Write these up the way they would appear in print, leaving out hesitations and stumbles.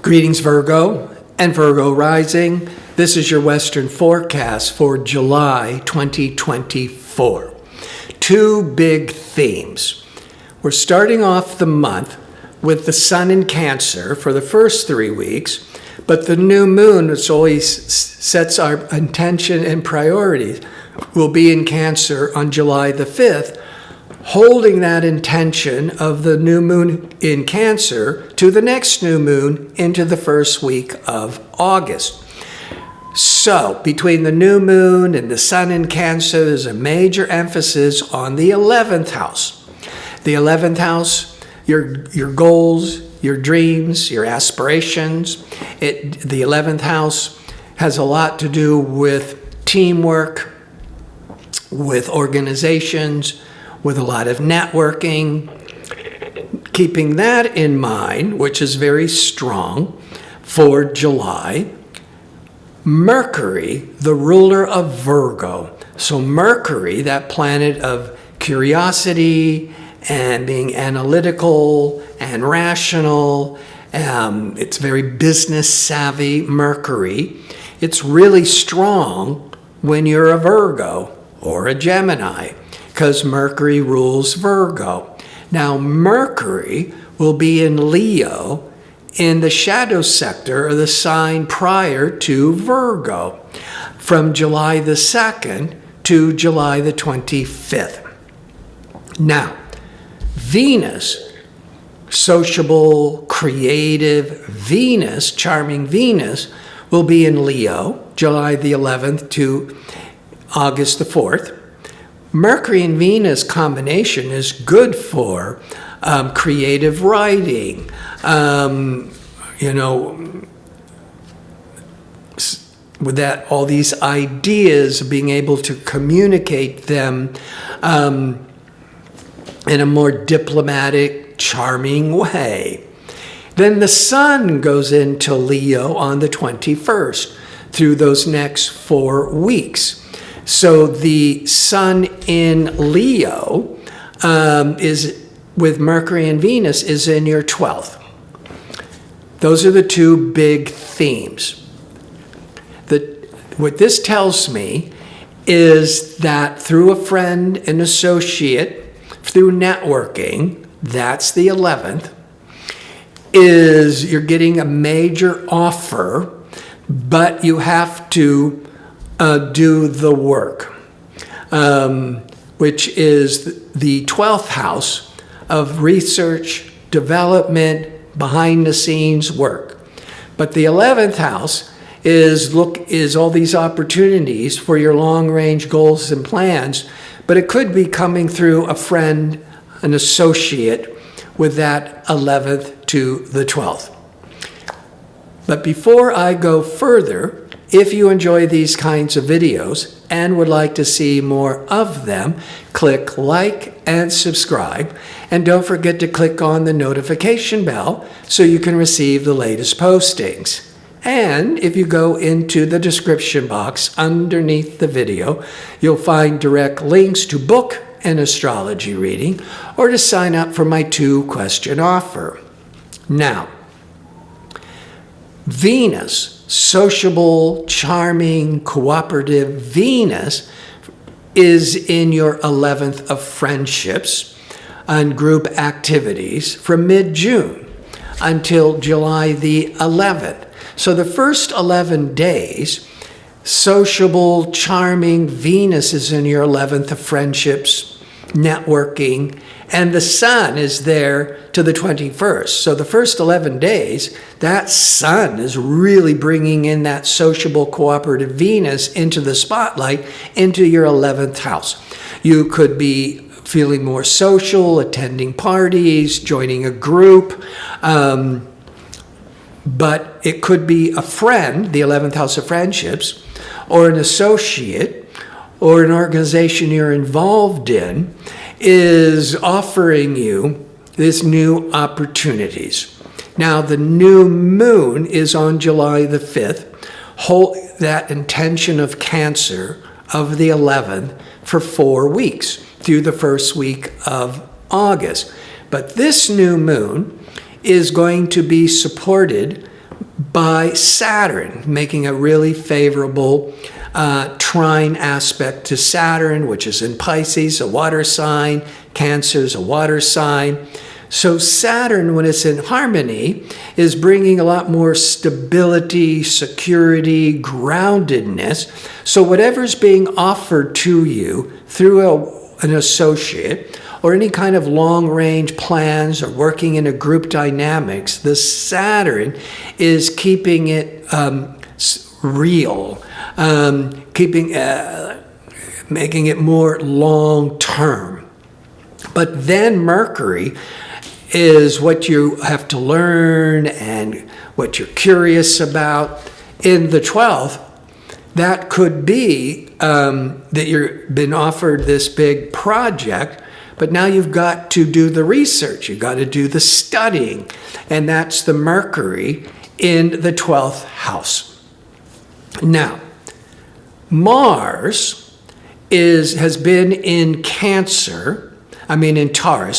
Greetings, Virgo and Virgo rising. This is your Western forecast for July 2024. Two big themes. We're starting off the month with the sun in Cancer for the first 3 weeks, but the new moon, which always sets our intention and priorities, will be in Cancer on July the 5th, holding that intention of the new moon in Cancer to the next new moon into the first week of August. So between the new moon and the sun in Cancer, there's a major emphasis on the 11th house. The 11th house, your goals, your dreams, your aspirations. The 11th house has a lot to do with teamwork, with organizations, with a lot of networking. Keeping that in mind, which is very strong for July, Mercury, the ruler of Virgo. So Mercury, that planet of curiosity and being analytical and rational, it's very business savvy, Mercury. It's really strong when you're a Virgo or a Gemini, because Mercury rules Virgo. Now, Mercury will be in Leo in the shadow sector or the sign prior to Virgo from July the 2nd to July the 25th. Now, Venus, sociable, creative Venus, charming Venus, will be in Leo, July the 11th to August the 4th. Mercury and Venus combination is good for creative writing, with that, all these ideas, being able to communicate them in a more diplomatic, charming way. Then the sun goes into Leo on the 21st through those next 4 weeks. So the sun in Leo is with Mercury and Venus is in your 12th. Those are the two big themes. What this tells me is that through a friend, an associate, through networking, that's the 11th, is you're getting a major offer, but you have to do the work, which is the 12th house of research, development, behind-the-scenes work. But the 11th house is all these opportunities for your long-range goals and plans, but it could be coming through a friend, an associate, with that 11th to the 12th. But before I go further, if you enjoy these kinds of videos and would like to see more of them, click like and subscribe. And don't forget to click on the notification bell so you can receive the latest postings. And if you go into the description box underneath the video, you'll find direct links to book an astrology reading or to sign up for my 2-question offer. Now, Venus, sociable, charming, cooperative Venus, is in your 11th of friendships and group activities from mid-June until July the 11th. So the first 11 days, sociable, charming Venus is in your 11th of friendships, networking, and the sun is there to the 21st. So the first 11 days, that sun is really bringing in that sociable, cooperative Venus into the spotlight, into your 11th house. You could be feeling more social, attending parties, joining a group, but it could be a friend, the 11th house of friendships, or an associate, or an organization you're involved in, is offering you these new opportunities. Now, the new moon is on July the 5th. Hold that intention of Cancer of the 11th for 4 weeks through the first week of August. But this new moon is going to be supported by Saturn, making a really favorable trine aspect to Saturn, which is in Pisces, a water sign. Cancer is a water sign. So Saturn, when it's in harmony, is bringing a lot more stability, security, groundedness. So whatever's being offered to you through an associate or any kind of long-range plans or working in a group dynamics, the Saturn is keeping it real, making it more long-term. But then Mercury is what you have to learn and what you're curious about. In the 12th, that could be that you've been offered this big project, but now you've got to do the research. You've got to do the studying. And that's the Mercury in the 12th house. Now, Mars has been in Taurus.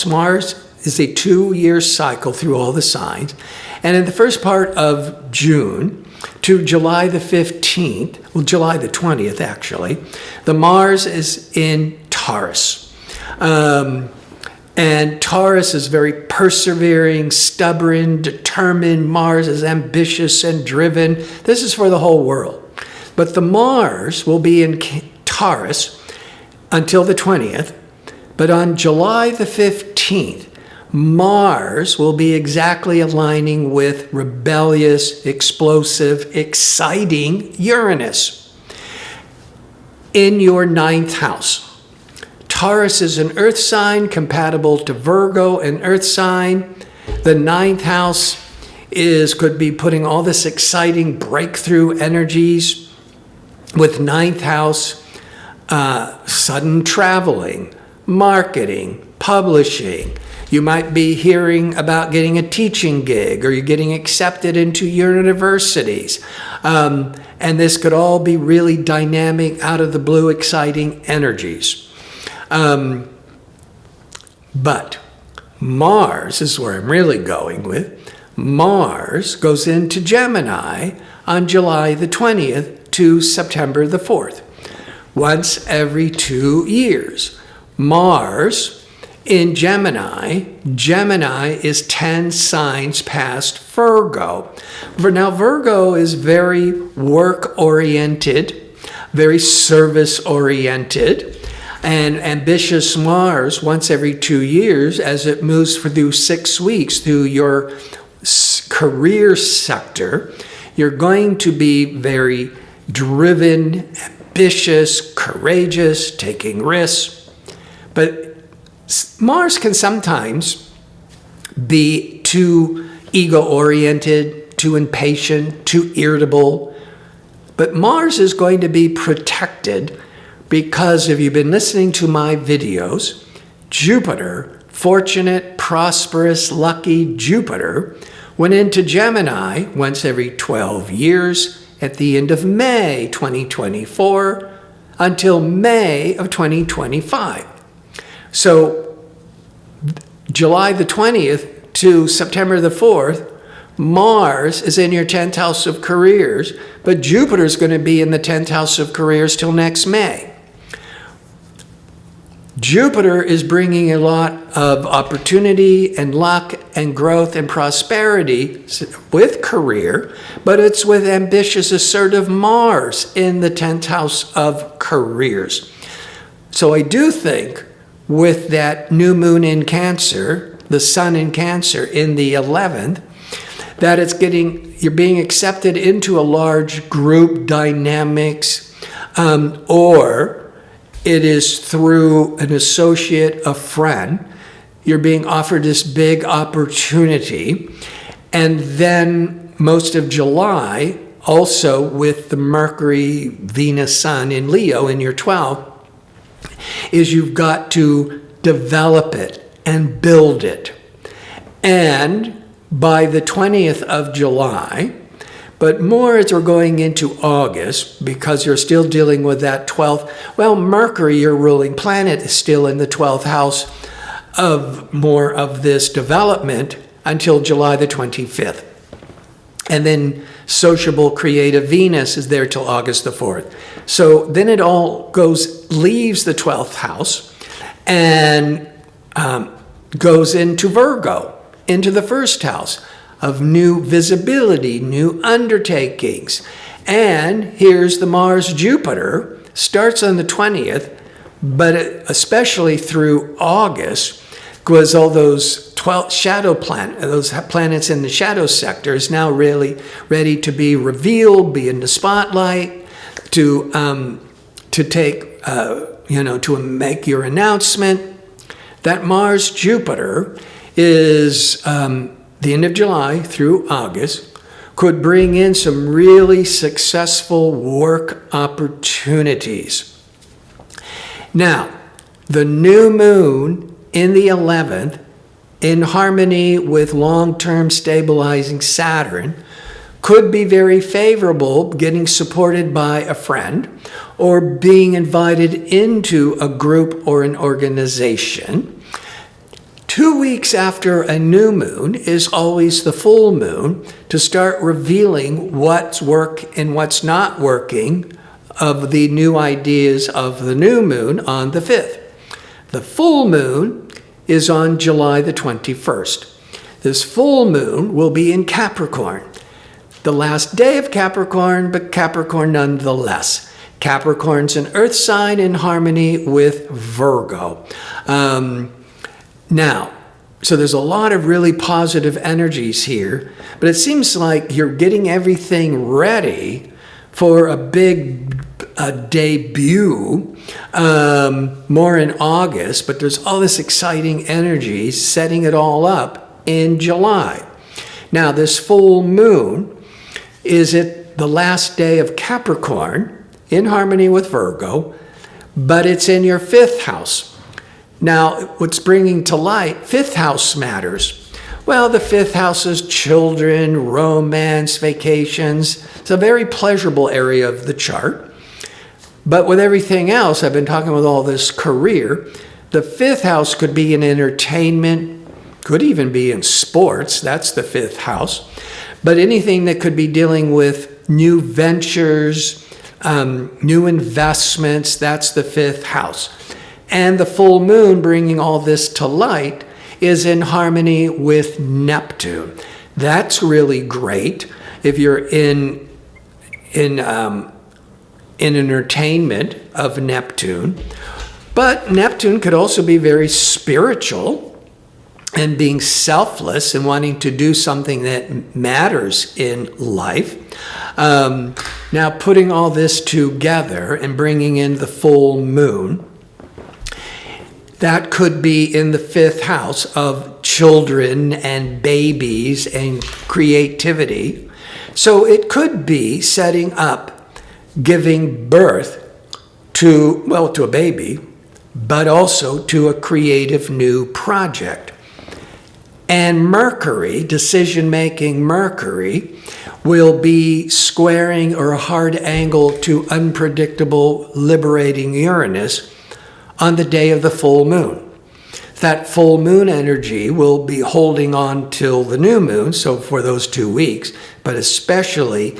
Mars is a 2-year cycle through all the signs. And in the first part of June to July the 15th, well, July the 20th actually, the Mars is in Taurus. And Taurus is very persevering, stubborn, determined. Mars is ambitious and driven. This is for the whole world. But the Mars will be in Taurus until the 20th. But on July the 15th, Mars will be exactly aligning with rebellious, explosive, exciting Uranus in your 9th house. Taurus is an earth sign compatible to Virgo, an earth sign. The 9th house could be putting all this exciting breakthrough energies with 9th house, sudden traveling, marketing, publishing. You might be hearing about getting a teaching gig, or you're getting accepted into universities. And this could all be really dynamic, out of the blue, exciting energies. But Mars is where I'm really going with. Mars goes into Gemini on July the 20th to September the 4th. Once every 2 years. Mars in Gemini is 10 signs past Virgo. Now, Virgo is very work-oriented, very service-oriented, and ambitious Mars once every 2 years, as it moves through 6 weeks through your career sector, you're going to be very driven, ambitious, courageous, taking risks. But Mars can sometimes be too ego-oriented, too impatient, too irritable. But Mars is going to be protected because if you've been listening to my videos, Jupiter, fortunate, prosperous, lucky Jupiter, went into Gemini once every 12 years at the end of May 2024 until May of 2025. So July the 20th to September the 4th, Mars is in your 10th house of careers, but Jupiter is going to be in the 10th house of careers till next May. Jupiter is bringing a lot of opportunity and luck and growth and prosperity with career, but it's with ambitious, assertive Mars in the 10th house of careers. So I do think with that new moon in Cancer, the sun in Cancer in the 11th, that you're being accepted into a large group dynamics, or it is through an associate, a friend. You're being offered this big opportunity. And then most of July, also with the Mercury, Venus, Sun in Leo in your 12th, is you've got to develop it and build it. And by the 20th of July, but more as we're going into August, because you're still dealing with that 12th, well, Mercury, your ruling planet, is still in the 12th house of more of this development until July the 25th. And then sociable, creative Venus is there till August the 4th. So then it all leaves the 12th house and goes into Virgo, into the first house of new visibility, new undertakings. And here's the Mars-Jupiter, starts on the 20th, but especially through August, because all those 12 shadow those planets in the shadow sector is now really ready to be revealed, be in the spotlight, to take, to make your announcement. That Mars-Jupiter is the end of July through August, could bring in some really successful work opportunities. Now, the new moon in the 11th, in harmony with long-term stabilizing Saturn, could be very favorable, getting supported by a friend or being invited into a group or an organization. 2 weeks after a new moon is always the full moon to start revealing what's work and what's not working of the new ideas of the new moon on the 5th. The full moon is on July the 21st. This full moon will be in Capricorn. The last day of Capricorn, but Capricorn nonetheless. Capricorn's an earth sign in harmony with Virgo. Now, so there's a lot of really positive energies here, but it seems like you're getting everything ready for a big debut, more in August, but there's all this exciting energy setting it all up in July. Now, this full moon is at the last day of Capricorn, in harmony with Virgo, but it's in your 5th house. Now, what's bringing to light, 5th house matters. Well, the 5th house is children, romance, vacations. It's a very pleasurable area of the chart. But with everything else, I've been talking with all this career, the 5th house could be in entertainment, could even be in sports. That's the 5th house. But anything that could be dealing with new ventures, new investments, that's the 5th house. And the full moon bringing all this to light is in harmony with Neptune. That's really great if you're in entertainment of Neptune. But Neptune could also be very spiritual and being selfless and wanting to do something that matters in life. Now, putting all this together and bringing in the full moon, that could be in the 5th house of children and babies and creativity. So it could be setting up, giving birth to a baby, but also to a creative new project. And Mercury, decision-making Mercury, will be squaring or a hard angle to unpredictable, liberating Uranus on the day of the full moon. That full moon energy will be holding on till the new moon, so for those 2 weeks, but especially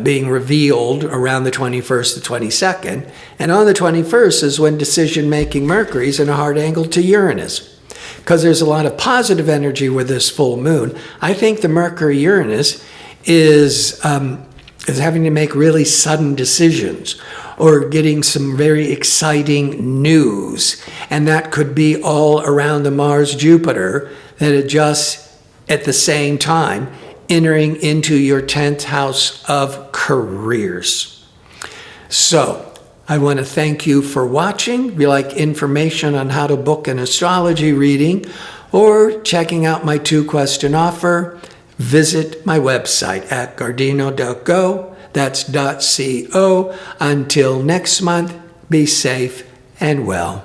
being revealed around the 21st to 22nd. And on the 21st is when decision-making Mercury is in a hard angle to Uranus. Because there's a lot of positive energy with this full moon. I think the Mercury-Uranus is having to make really sudden decisions or getting some very exciting news. And that could be all around the Mars-Jupiter that adjusts at the same time, entering into your 10th house of careers. So, I want to thank you for watching. If you like information on how to book an astrology reading or checking out my 2-question offer, visit my website at gardino.go. That's .co. Until next month, be safe and well.